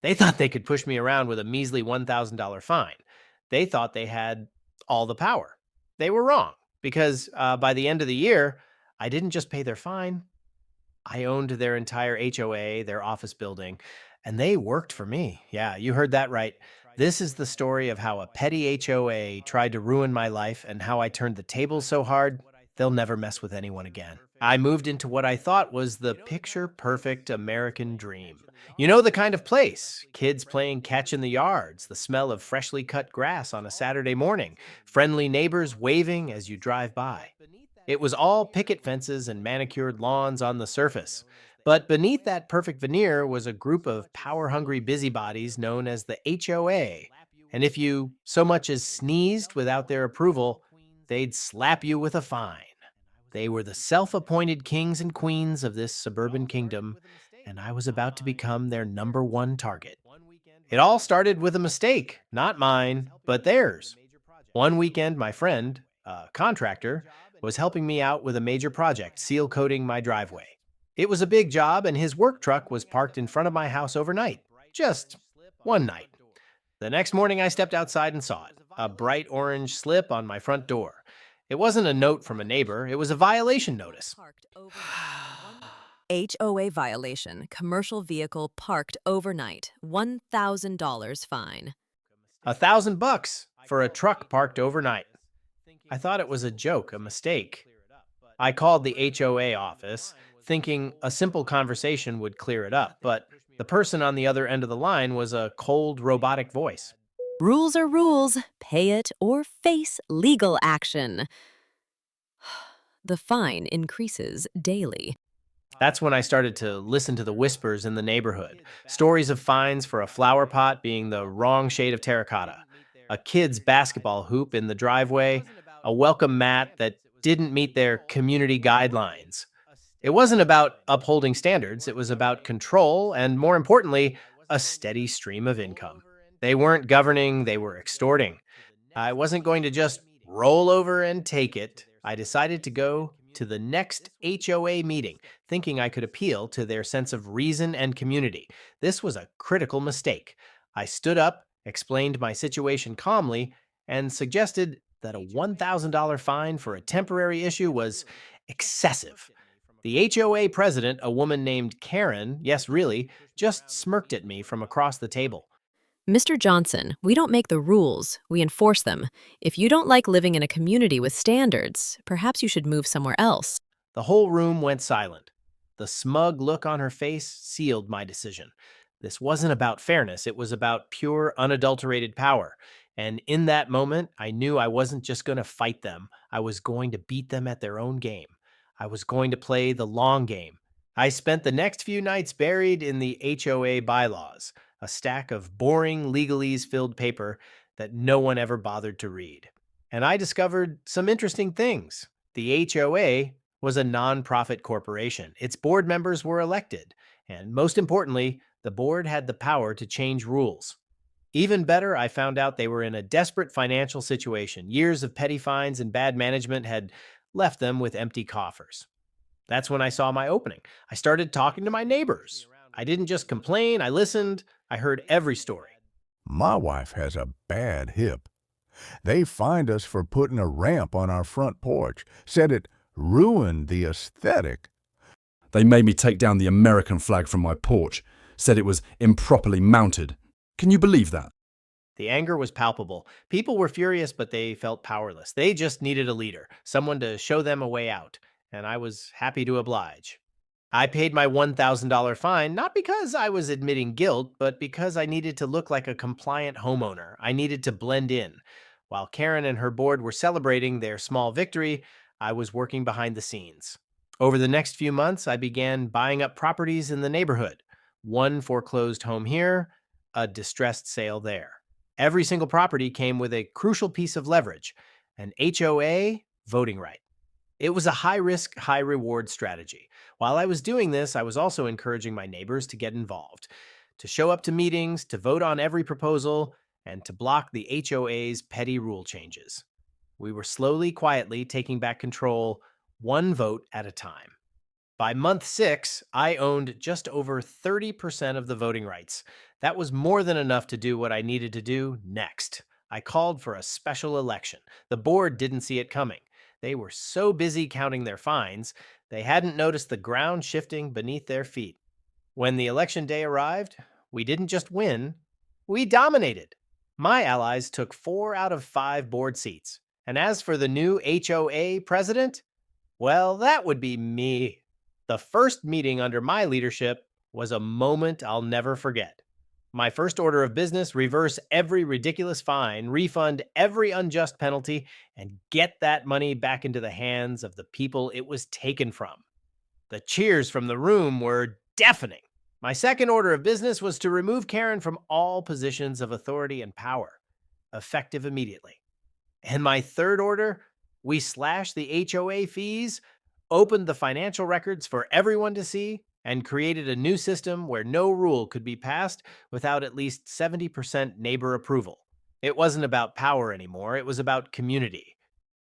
They thought they could push me around with a measly $1,000 fine. They thought they had all the power. They were wrong because by the end of the year, I didn't just pay their fine, I owned their entire HOA, their office building, and they worked for me. Yeah, you heard that right. This is the story of how a petty HOA tried to ruin my life and how I turned the tables so hard, they'll never mess with anyone again. I moved into what I thought was the picture perfect American dream. You know, the kind of place kids playing catch in the yards, the smell of freshly cut grass on a Saturday morning, friendly neighbors waving as you drive by. It was all picket fences and manicured lawns on the surface. But beneath that perfect veneer was a group of power hungry busybodies known as the HOA. And if you so much as sneezed without their approval, they'd slap you with a fine. They were the self appointed kings and queens of this suburban kingdom, and I was about to become their number one target. It all started with a mistake, not mine, but theirs. One weekend, my friend, a contractor, was helping me out with a major project, seal coating my driveway. It was a big job, and his work truck was parked in front of my house overnight. Just one night. The next morning, I stepped outside and saw it, a bright orange slip on my front door. It wasn't a note from a neighbor, it was a violation notice. HOA violation, commercial vehicle parked overnight, $1,000 fine. $1,000 for a truck parked overnight. I thought it was a joke, a mistake. I called the HOA office, thinking a simple conversation would clear it up, but the person on the other end of the line was a cold, robotic voice. Rules are rules. Pay it or face legal action. The fine increases daily. That's when I started to listen to the whispers in the neighborhood. Stories of fines for a flower pot being the wrong shade of terracotta, a kid's basketball hoop in the driveway, a welcome mat that didn't meet their community guidelines. It wasn't about upholding standards, it was about control and, more importantly, a steady stream of income. They weren't governing, they were extorting. I wasn't going to just roll over and take it. I decided to go to the next HOA meeting, thinking I could appeal to their sense of reason and community. This was a critical mistake. I stood up, explained my situation calmly, and suggested that a $1,000 fine for a temporary issue was excessive. The HOA president, a woman named Karen, yes, really, just smirked at me from across the table. Mr. Johnson, we don't make the rules, we enforce them. If you don't like living in a community with standards, perhaps you should move somewhere else. The whole room went silent. The smug look on her face sealed my decision. This wasn't about fairness, it was about pure, unadulterated power. And in that moment, I knew I wasn't just going to fight them, I was going to beat them at their own game. I was going to play the long game. I spent the next few nights buried in the HOA bylaws, a stack of boring legalese filled paper that no one ever bothered to read. And I discovered some interesting things. The HOA was a nonprofit corporation. Its board members were elected. And most importantly, the board had the power to change rules. Even better, I found out they were in a desperate financial situation. Years of petty fines and bad management had left them with empty coffers. That's when I saw my opening. I started talking to my neighbors. I didn't just complain, I listened, I heard every story. My wife has a bad hip. They fined us for putting a ramp on our front porch, said it ruined the aesthetic. They made me take down the American flag from my porch, said it was improperly mounted. Can you believe that? The anger was palpable. People were furious, but they felt powerless. They just needed a leader, someone to show them a way out, and I was happy to oblige. I paid my $1,000 fine, not because I was admitting guilt, but because I needed to look like a compliant homeowner. I needed to blend in. While Karen and her board were celebrating their small victory, I was working behind the scenes. Over the next few months, I began buying up properties in the neighborhood. One foreclosed home here, a distressed sale there. Every single property came with a crucial piece of leverage, an HOA voting right. It was a high risk, high reward strategy. While I was doing this, I was also encouraging my neighbors to get involved, to show up to meetings, to vote on every proposal, and to block the HOA's petty rule changes. We were slowly, quietly taking back control, one vote at a time. By month 6, I owned just over 30% of the voting rights. That was more than enough to do what I needed to do next. I called for a special election. The board didn't see it coming. They were so busy counting their fines, they hadn't noticed the ground shifting beneath their feet. When the election day arrived, we didn't just win, we dominated. My allies took 4 out of 5 board seats. And as for the new HOA president, well, that would be me. The first meeting under my leadership was a moment I'll never forget. My first order of business: reverse every ridiculous fine, refund every unjust penalty, and get that money back into the hands of the people it was taken from. The cheers from the room were deafening. My second order of business was to remove Karen from all positions of authority and power, effective immediately. And my third order: we slashed the HOA fees, opened the financial records for everyone to see, and created a new system where no rule could be passed without at least 70% neighbor approval. It wasn't about power anymore, it was about community.